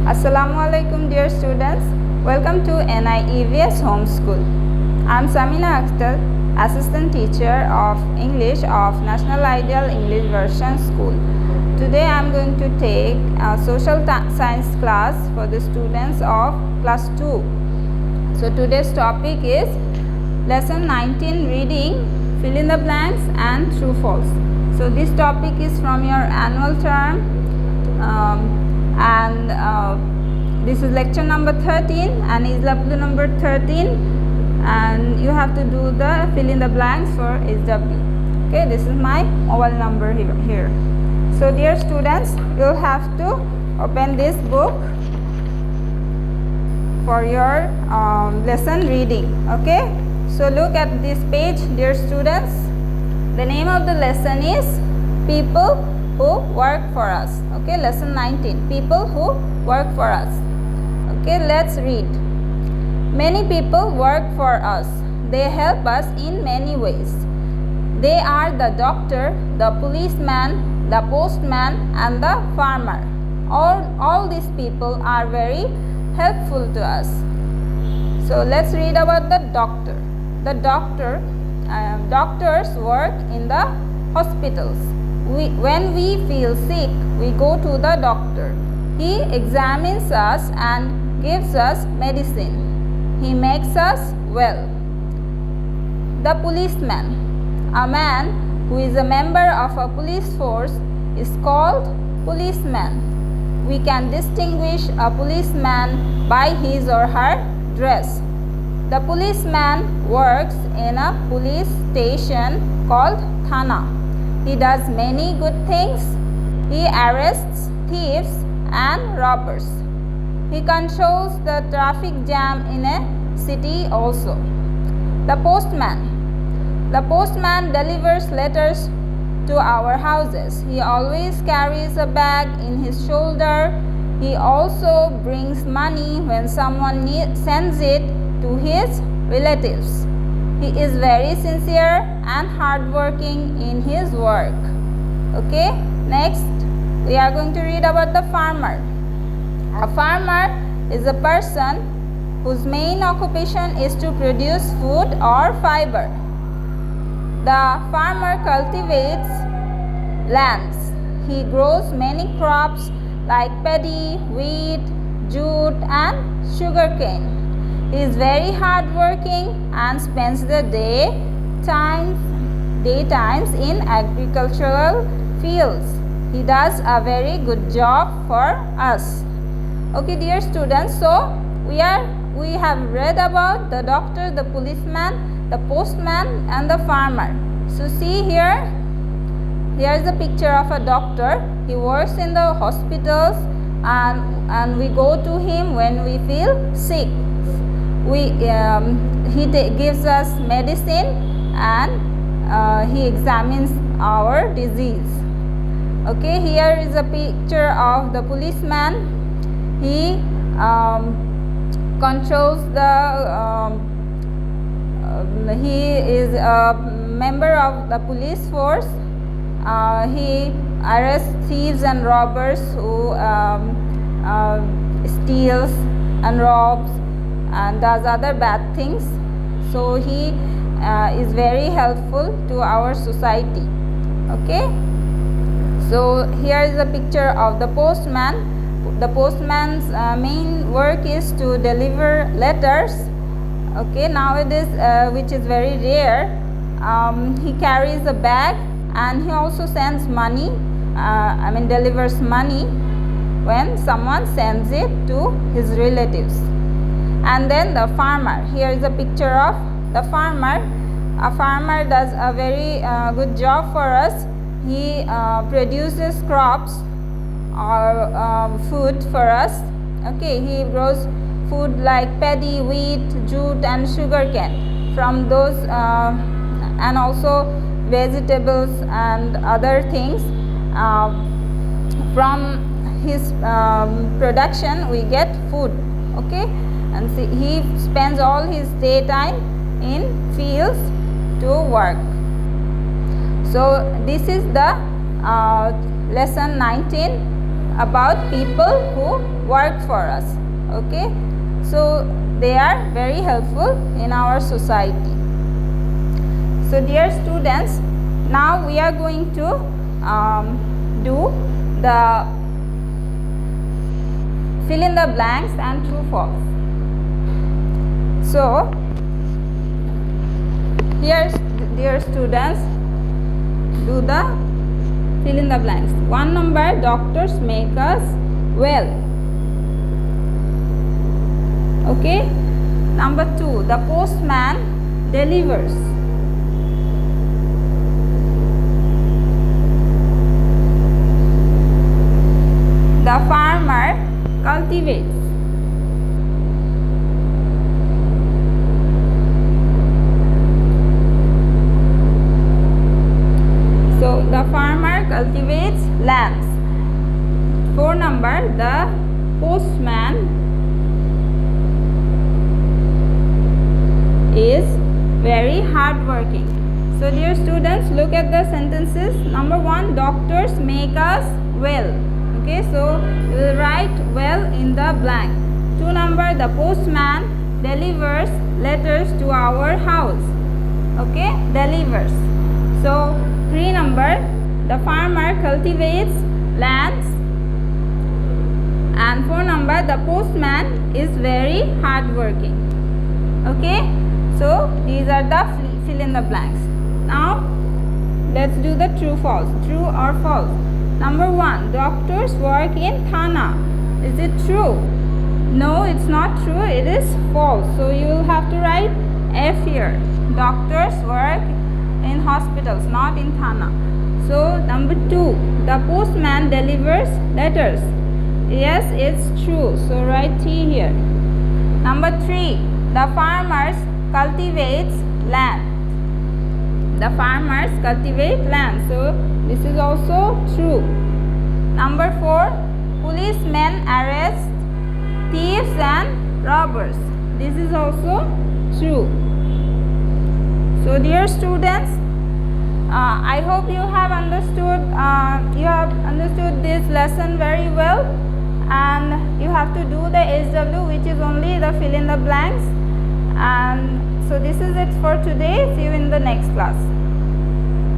Assalamu alaikum dear students. Welcome to NIEVS Home School. I am Samina Akhter, Assistant Teacher of English of National Ideal English Version School. Today I am going to take a social science class for the students of class 2. So today's topic is lesson 19, reading, fill in the blanks and true false. So this topic is from your annual term. This is lecture number 13 and SW number 13, and you have to do the fill in the blanks for SW. Okay, this is my mobile number here. So dear students, you'll have to open this book for your lesson reading. Okay, so look at this page, dear students. The name of the lesson is People Who Work for Us. Okay, lesson 19, People Who Work for Us. Okay, let's read. Many people work for us. They help us in many ways. They are the doctor, the policeman, the postman and the farmer. All these people are very helpful to us. So let's read about the doctor. The doctors work in the hospitals. When we feel sick, we go to the doctor. He examines us and gives us medicine. He makes us well. The policeman, a man who is a member of a police force, is called policeman. We can distinguish a policeman by his or her dress. The policeman works in a police station called Thana. He does many good things. He arrests thieves and robbers. He controls the traffic jam in a city also. The postman delivers letters to our houses. He always carries a bag in his shoulder. He also brings money when someone sends it to his relatives. He is very sincere and hardworking in his work. Okay, next we are going to read about the farmer. A farmer is a person whose main occupation is to produce food or fiber. The farmer cultivates lands. He grows many crops like paddy, wheat, jute and sugarcane. He is very hardworking and spends the daytimes in agricultural fields. He does a very good job for us. Okay, dear students, so we have read about the doctor, the policeman, the postman and the farmer. So see here is a picture of a doctor. He works in the hospitals and we go to him when we feel sick. He gives us medicine and he examines our disease. Okay, here is a picture of the policeman. He controls he is a member of the police force. He arrests thieves and robbers who steals and robs and does other bad things. So he is very helpful to our society. Okay, so here is a picture of the postman. The postman's main work is to deliver letters. Okay, nowadays which is very rare. He carries a bag and he also sends money, delivers money when someone sends it to his relatives. And then the farmer, here is a picture of the farmer. A farmer does a very good job for us. He produces crops or food for us. Okay, he grows food like paddy, wheat, jute and sugarcane. From those and also vegetables and other things. From his production we get food. Okay, and see, he spends all his daytime in fields to work. So this is the lesson 19 about people who work for us. Okay, so they are very helpful in our society. So dear students, now we are going to do the fill in the blanks and true false. So here, dear students, do the fill in the blanks. 1 number, doctors make us well. Okay. Number 2, the postman delivers. The farmer cultivates. So the farmer cultivates lands. 4 number, the postman is very hardworking. So dear students, look at the sentences. Number 1, doctors make us well. Okay, so you will write well in the blank. 2 number, the postman delivers letters to our house. Okay, delivers. So 3 number, the farmer cultivates lands. And 4 number, the postman is very hardworking. Okay, so these are the fill in the blanks. Now let's do the true false. True or false? Number 1, doctors work in Thana. Is it true? No, it's not true. It is false. So you will have to write F here. Doctors work in hospitals, not in Thana. So number 2, the postman delivers letters. Yes, it's true. So write T here. Number 3, the farmers cultivates land. The farmers cultivate land. So this is also true. Number 4, policemen arrest thieves and robbers. This is also true. So dear students, I hope you have understood this lesson very well, and you have to do the SW, which is only the fill in the blanks. And so this is it for today. See you in the next class.